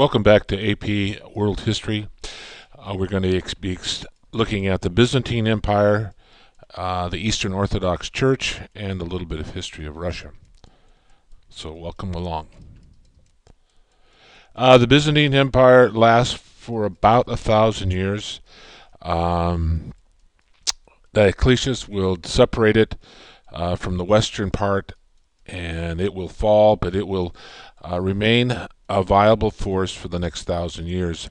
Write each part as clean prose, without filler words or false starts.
Welcome back to AP World History. We're going to be looking at the Byzantine Empire, the Eastern Orthodox Church, and a little bit of history of Russia. So welcome along. The Byzantine Empire lasts for about 1,000 years. Diocletian will separate it from the western part, and it will fall, but it will remain a viable force for the next 1,000 years,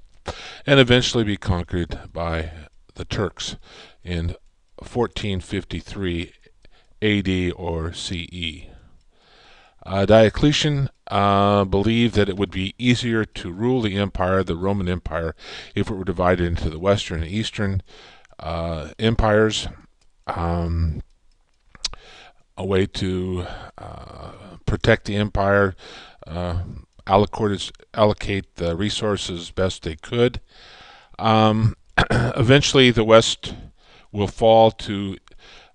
and eventually be conquered by the Turks in 1453 AD or CE. Diocletian believed that it would be easier to rule the empire, the Roman Empire, if it were divided into the Western and Eastern empires. A way to protect the empire, allocate the resources best they could. Eventually, the West will fall to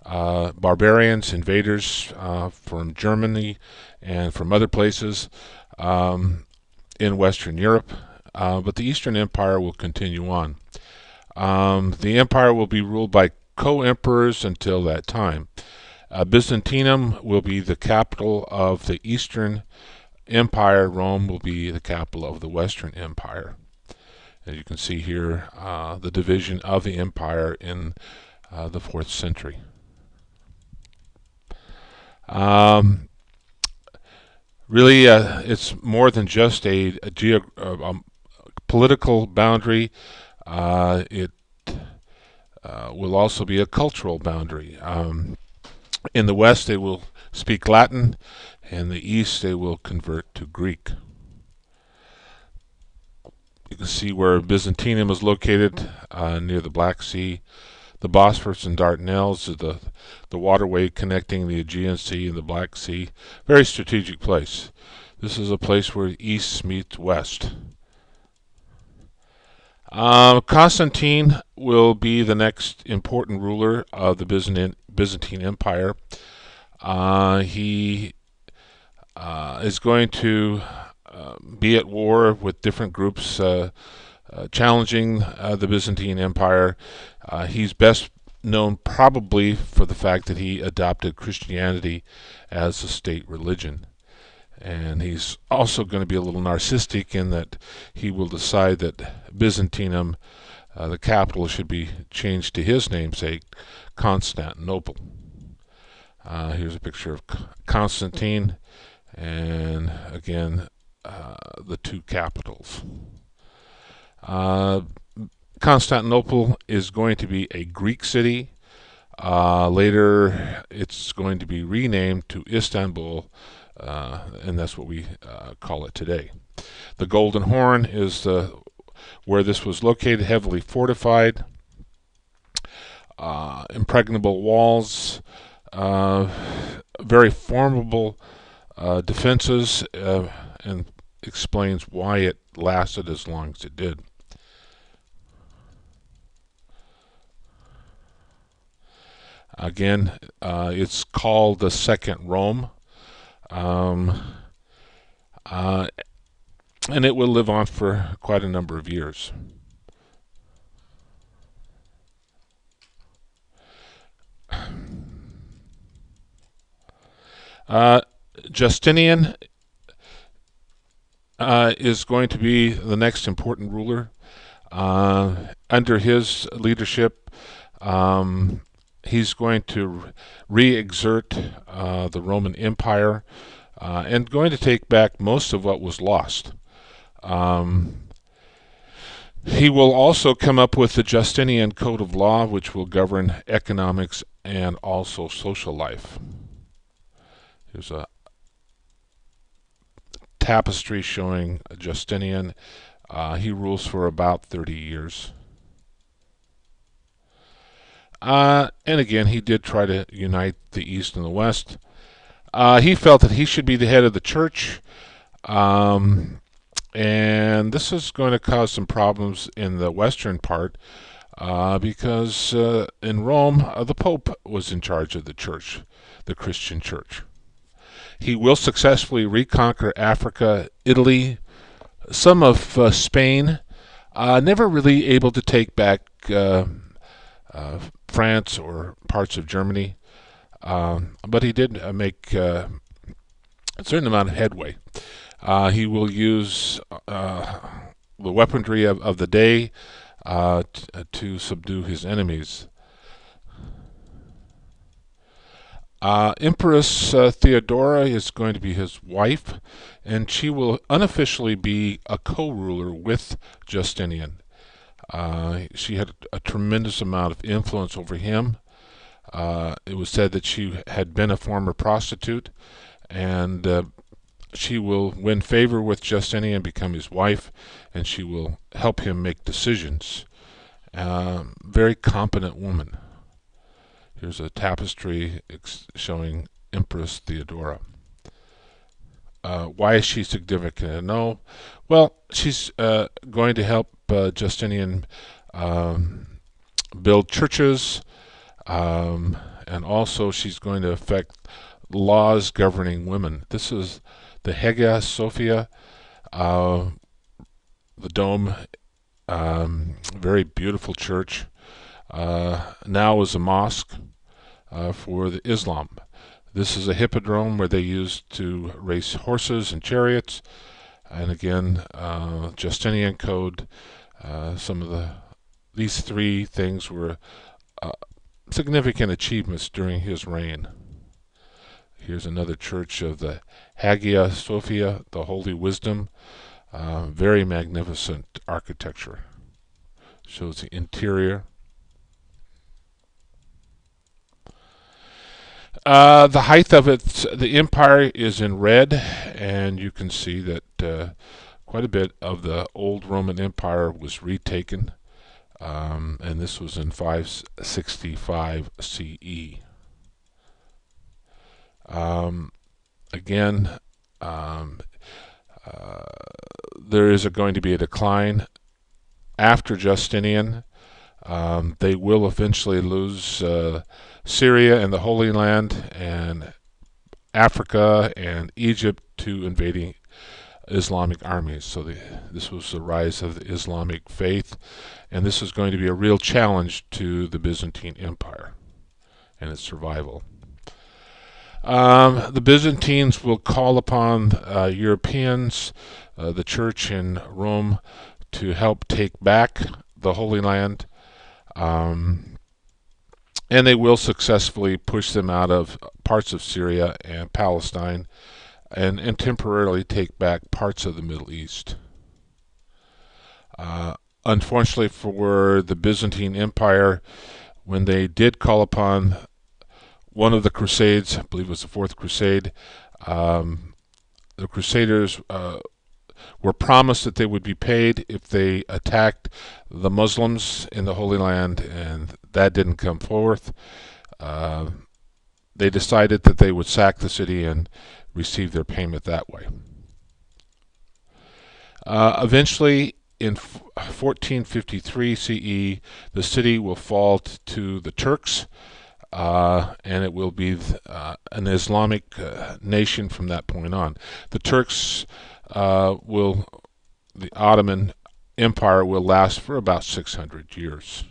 barbarians, invaders from Germany and from other places in Western Europe, but the Eastern Empire will continue on. The empire will be ruled by co-emperors until that time. Byzantium will be the capital of the Eastern Empire. Rome will be the capital of the Western Empire. As you can see here, the division of the empire in the 4th century. Really, it's more than just a political boundary. It will also be a cultural boundary. In the West, they will speak Latin. In the East, they will convert to Greek. You can see where Byzantium is located near the Black Sea. The Bosphorus and Dardanelles is the waterway connecting the Aegean Sea and the Black Sea. Very strategic place. This is a place where East meets West. Constantine will be the next important ruler of the Byzantine Empire. He is going to be at war with different groups challenging the Byzantine Empire. He's best known probably for the fact that he adopted Christianity as a state religion. And he's also going to be a little narcissistic in that he will decide that Byzantium, the capital, should be changed to his namesake, Constantinople. Here's a picture of Constantine, and again, the two capitals. Constantinople is going to be a Greek city. Later, it's going to be renamed to Istanbul, and that's what we call it today. The Golden Horn is where this was located, heavily fortified, impregnable walls, very formidable defenses, and explains why it lasted as long as it did. Again, it's called the Second Rome. And it will live on for quite a number of years. Justinian is going to be the next important ruler. Under his leadership, he's going to re-exert the Roman Empire and going to take back most of what was lost. He will also come up with the Justinian Code of Law, which will govern economics and also social life. Here's a tapestry showing Justinian. He rules for about 30 years. And again, he did try to unite the East and the West. He felt that he should be the head of the church, and this is going to cause some problems in the western part because in Rome, the Pope was in charge of the church, the Christian church. He will successfully reconquer Africa, Italy, some of Spain, never really able to take back France or parts of Germany, but he did make a certain amount of headway. He will use the weaponry of the day to subdue his enemies. Empress Theodora is going to be his wife, and she will unofficially be a co-ruler with Justinian. She had a tremendous amount of influence over him. It was said that she had been a former prostitute, and she will win favor with Justinian, become his wife, and she will help him make decisions. Very competent woman. Here's a tapestry showing Empress Theodora. Why is she significant? No, well, she's going to help Justinian build churches, and also she's going to affect laws governing women. This is the Hagia Sophia, the dome, very beautiful church. Now is a mosque for the Islam. This is a hippodrome where they used to race horses and chariots. And again, Justinian Code. Some of these three things were significant achievements during his reign. Here's another church of the Hagia Sophia, the Holy Wisdom. Very magnificent architecture. Shows the interior. The height of it, the empire is in red, and you can see that quite a bit of the old Roman Empire was retaken, and this was in 565 CE. Again, there is going to be a decline after Justinian. They will eventually lose Syria and the Holy Land and Africa and Egypt to invading Islamic armies. So this was the rise of the Islamic faith, and this is going to be a real challenge to the Byzantine Empire and its survival. The Byzantines will call upon Europeans, the church in Rome, to help take back the Holy Land. And they will successfully push them out of parts of Syria and Palestine, and temporarily take back parts of the Middle East. Unfortunately for the Byzantine Empire, when they did call upon one of the Crusades, I believe it was the Fourth Crusade, the Crusaders were promised that they would be paid if they attacked the Muslims in the Holy Land, and that didn't come forth. They decided that they would sack the city and receive their payment that way. Eventually, in 1453 CE, the city will fall to the Turks, and it will be an Islamic nation from that point on. The Turks the Ottoman Empire will last for about 600 years.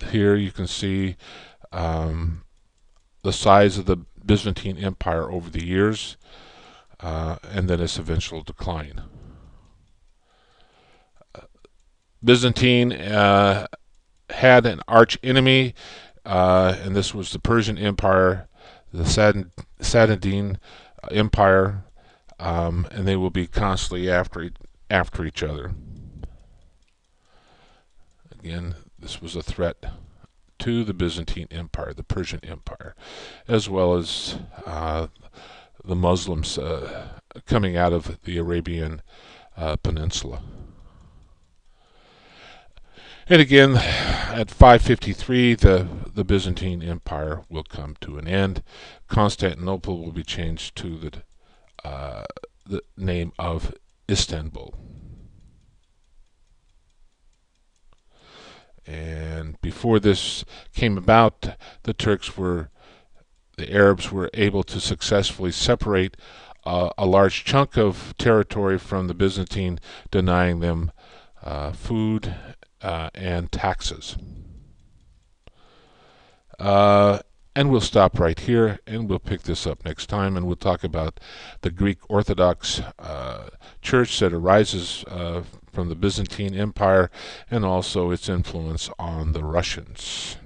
Here you can see the size of the Byzantine Empire over the years, and then its eventual decline. Byzantine had an arch enemy, and this was the Persian Empire, the Sassanian Empire, and they will be constantly after each other. Again, this was a threat to the Byzantine Empire, the Persian Empire, as well as the Muslims coming out of the Arabian Peninsula. And again, at 553, the Byzantine Empire will come to an end. Constantinople will be changed to the name of Istanbul. And before this came about, the Turks were the Arabs were able to successfully separate a large chunk of territory from the Byzantine, denying them food and taxes. And we'll stop right here, and we'll pick this up next time, and we'll talk about the Greek Orthodox Church that arises from the Byzantine Empire, and also its influence on the Russians.